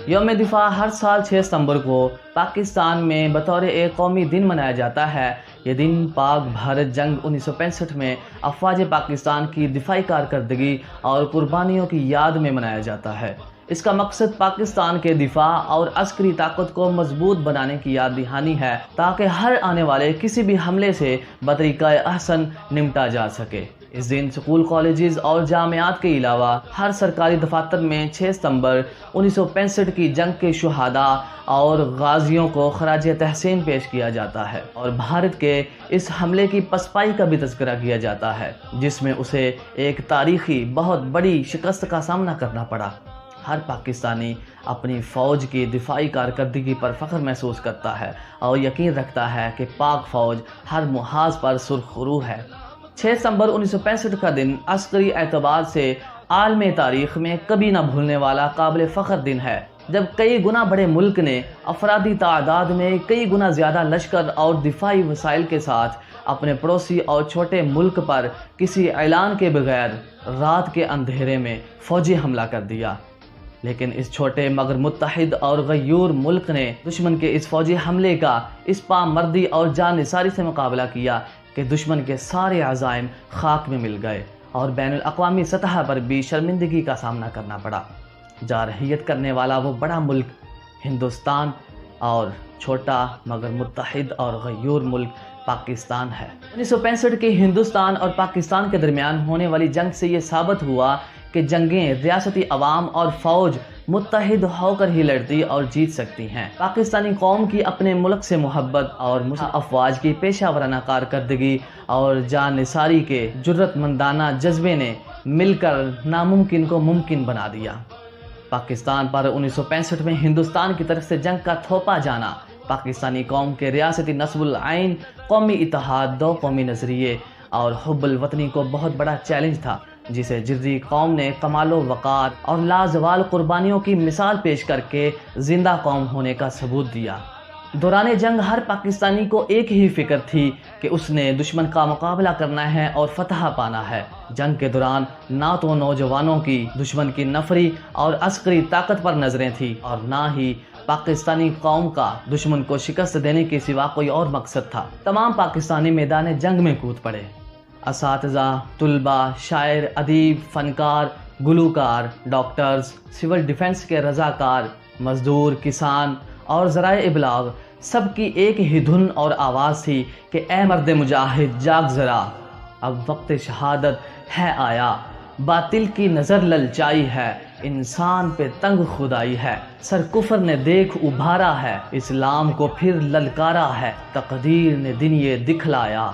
یوم دفاع ہر سال 6 ستمبر کو پاکستان میں بطور ایک قومی دن منایا جاتا ہے۔ یہ دن پاک بھارت جنگ 1965 میں افواج پاکستان کی دفاعی کارکردگی اور قربانیوں کی یاد میں منایا جاتا ہے۔ اس کا مقصد پاکستان کے دفاع اور عسکری طاقت کو مضبوط بنانے کی یاد دہانی ہے تاکہ ہر آنے والے کسی بھی حملے سے بطریقہ احسن نمٹا جا سکے۔ اس دن سکول، کالجز اور جامعات کے علاوہ ہر سرکاری دفاتر میں 6 ستمبر 1965 کی جنگ کے شہداء اور غازیوں کو خراج تحسین پیش کیا جاتا ہے اور بھارت کے اس حملے کی پسپائی کا بھی تذکرہ کیا جاتا ہے جس میں اسے ایک تاریخی بہت بڑی شکست کا سامنا کرنا پڑا۔ ہر پاکستانی اپنی فوج کی دفاعی کارکردگی پر فخر محسوس کرتا ہے اور یقین رکھتا ہے کہ پاک فوج ہر محاذ پر سرخرو ہے۔ 6 ستمبر 1965 کا دن عسکری اعتبار سے عالمی تاریخ میں کبھی نہ بھولنے والا قابل فخر دن ہے، جب کئی گنا بڑے ملک نے افرادی تعداد میں کئی گنا زیادہ لشکر اور دفاعی وسائل کے ساتھ اپنے پڑوسی اور چھوٹے ملک پر کسی اعلان کے بغیر رات کے اندھیرے میں فوجی حملہ کر دیا۔ لیکن اس چھوٹے مگر متحد اور غیور ملک نے دشمن کے اس فوجی حملے کا اس پامردی اور جان نثاری سے مقابلہ کیا کہ دشمن کے سارے عزائم خاک میں مل گئے اور بین الاقوامی سطح پر بھی شرمندگی کا سامنا کرنا پڑا۔ جارحیت کرنے والا وہ بڑا ملک ہندوستان اور چھوٹا مگر متحد اور غیور ملک پاکستان ہے۔ 1965 کے ہندوستان اور پاکستان کے درمیان ہونے والی جنگ سے یہ ثابت ہوا کہ جنگیں ریاستی عوام اور فوج متحد ہو کر ہی لڑتی اور جیت سکتی ہیں۔ پاکستانی قوم کی اپنے ملک سے محبت اور افواج کی پیشہ ورانہ کارکردگی اور جان نثاری کے جرأت مندانہ جذبے نے مل کر ناممکن کو ممکن بنا دیا۔ پاکستان پر 1965 میں ہندوستان کی طرف سے جنگ کا تھوپا جانا پاکستانی قوم کے ریاستی نصب العین، قومی اتحاد، دو قومی نظریے اور حب الوطنی کو بہت بڑا چیلنج تھا، جسے جرری قوم نے کمال و وقار اور لازوال قربانیوں کی مثال پیش کر کے زندہ قوم ہونے کا ثبوت دیا۔ دوران جنگ ہر پاکستانی کو ایک ہی فکر تھی کہ اس نے دشمن کا مقابلہ کرنا ہے اور فتح پانا ہے۔ جنگ کے دوران نہ تو نوجوانوں کی دشمن کی نفری اور عسکری طاقت پر نظریں تھیں اور نہ ہی پاکستانی قوم کا دشمن کو شکست دینے کے سوا کوئی اور مقصد تھا۔ تمام پاکستانی میدان جنگ میں کود پڑے۔ اساتذہ، طلباء، شاعر، ادیب، فنکار، گلوکار، ڈاکٹرز، سول ڈیفنس کے رضاکار، مزدور، کسان اور ذرائع ابلاغ، سب کی ایک ہی دھن اور آواز تھی کہ اے مرد مجاہد جاگ ذرا، اب وقت شہادت ہے آیا، باطل کی نظر للچائی ہے، انسان پہ تنگ خدائی ہے، سر کفر نے دیکھ ابھارا ہے، اسلام کو پھر للکارا ہے، تقدیر نے دن یہ دکھلایا،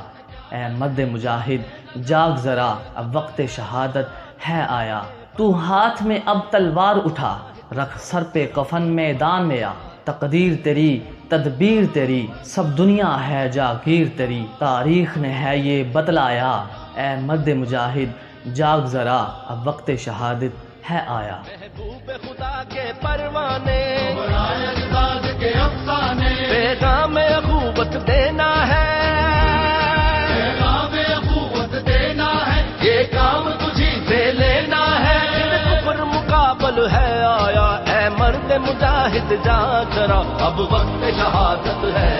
اے مرد مجاہد جاگ ذرا، اب وقت شہادت ہے آیا، تو ہاتھ میں اب تلوار اٹھا، رکھ سر پہ کفن میدان میں آ، تقدیر تیری تدبیر تیری، سب دنیا ہے جاگیر تیری، تاریخ نے ہے یہ بتلایا، اے مرد مجاہد جاگ ذرا، اب وقت شہادت ہے آیا۔ محبوب خدا کے پروانے، کے افسانے، پیغام اخوت دینا ہے، پیغام اخوت دینا ہے، یہ کام تجھی سے لینا ہے، کفر مقابل ہے آیا، اے مرد مجاہد جاگ ذرا، اب وقت شہادت ہے